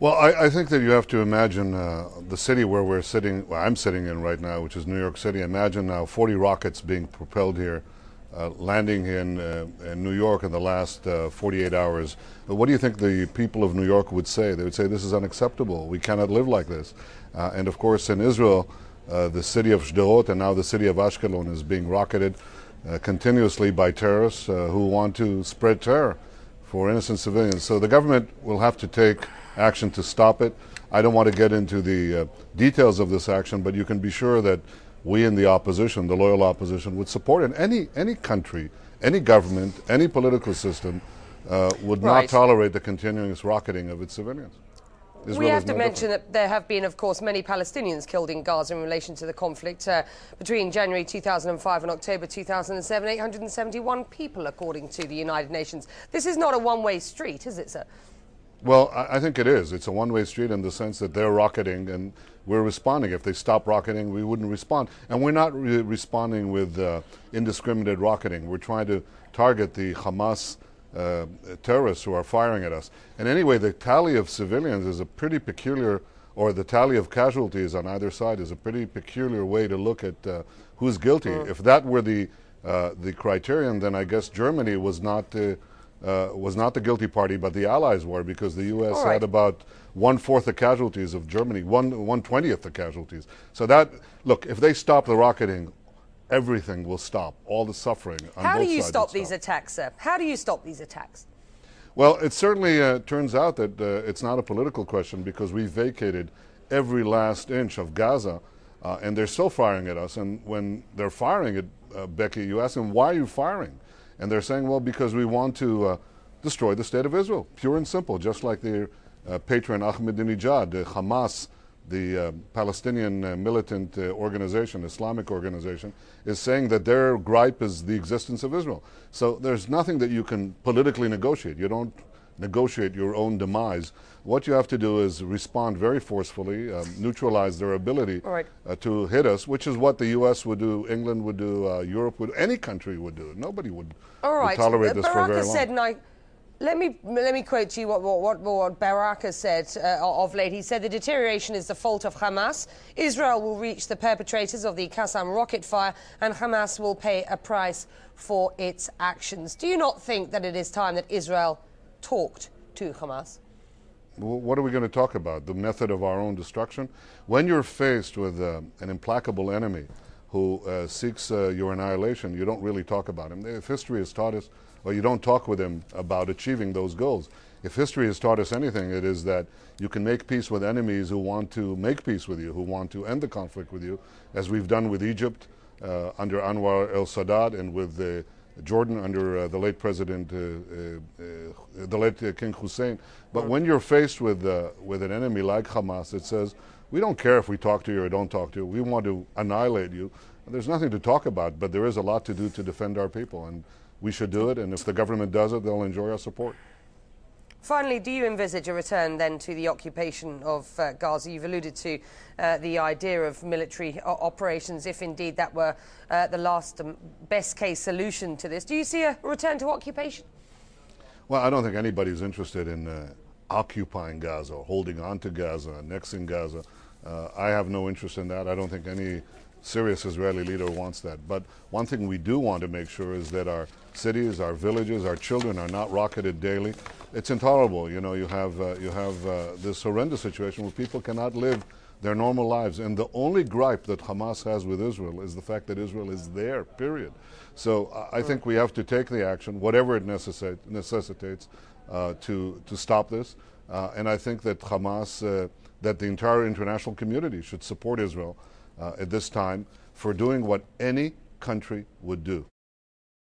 Well, I think that you have to imagine the city where we're sitting, well, I'm sitting in right now, which is New York City. Imagine now 40 rockets being propelled here, landing in New York in the last 48 hours. What do you think the people of New York would say? They would say, this is unacceptable. We cannot live like this. And of course, in Israel, the city of Sderot and now the city of Ashkelon is being rocketed continuously by terrorists who want to spread terror for innocent civilians. So the government will have to take action to stop it. I don't want to get into the details of this action, but you can be sure that we in the opposition, the loyal opposition, would support it. Any country, any government, any political system would not tolerate the continuous rocketing of its civilians. We have to mention that there have been, of course, many Palestinians killed in Gaza in relation to the conflict. Between January 2005 and October 2007, 871 people, according to the United Nations. This is not a one-way street, is it, sir? Well, I think it is. It's a one-way street in the sense that they're rocketing and we're responding. If they stop rocketing, we wouldn't respond. And we're not responding with indiscriminate rocketing. We're trying to target the Hamas terrorists who are firing at us. And anyway, the tally of civilians is a pretty peculiar, or the tally of casualties on either side is a pretty peculiar way to look at who's guilty. If that were the criterion, then I guess Germany was not the guilty party, but the Allies were, because the U.S. had about 1/4 the casualties of Germany, 1/20th the casualties. So that, look, if they stop the rocketing, everything will stop, all the suffering on both sides. How do you stop these attacks, sir? How do you stop these attacks? Well, it certainly turns out that it's not a political question, because we vacated every last inch of Gaza, and they're still firing at us. And when they're firing at Becky, you ask them, why are you firing? And they're saying, well, because we want to destroy the state of Israel, pure and simple, just like their patron Ahmadinejad, Hamas, the Palestinian militant organization, Islamic organization, is saying that their gripe is the existence of Israel. So there's nothing that you can politically negotiate. You don't negotiate your own demise. What you have to do is respond very forcefully, neutralize their ability to hit us, which is what the U.S. would do, England would do, Europe would, any country would do. Nobody would tolerate this for very long. Said, let me quote to you what Barak has said of late. He said the deterioration is the fault of Hamas. Israel will reach the perpetrators of the Qassam rocket fire, and Hamas will pay a price for its actions. Do you not think that it is time that Israel talked to Hamas? Well, what are we going to talk about? The method of our own destruction? When you're faced with an implacable enemy who seeks your annihilation, you don't really talk about him. If history has taught us, well, you don't talk with him about achieving those goals. If history has taught us anything, it is that you can make peace with enemies who want to make peace with you, who want to end the conflict with you, as we've done with Egypt under Anwar el-Sadat, and with Jordan under the late president, the late King Hussein. But when you're faced with an enemy like Hamas, it says, we don't care if we talk to you or don't talk to you. We want to annihilate you. There's nothing to talk about, but there is a lot to do to defend our people, and we should do it. And if the government does it, they'll enjoy our support. Finally, do you envisage a return then to the occupation of Gaza? You've alluded to the idea of military operations, if indeed that were the last best case solution to this. Do you see a return to occupation? Well, I don't think anybody's interested in occupying Gaza, or holding on to Gaza, annexing Gaza. I have no interest in that. I don't think any serious Israeli leader wants that. But one thing we do want to make sure is that our cities, our villages, our children are not rocketed daily. It's intolerable. You know, you have this horrendous situation where people cannot live their normal lives. And the only gripe that Hamas has with Israel is the fact that Israel is there, period. So I think we have to take the action, whatever it necessitates, to stop this. And I think that Hamas, that the entire international community should support Israel at this time for doing what any country would do.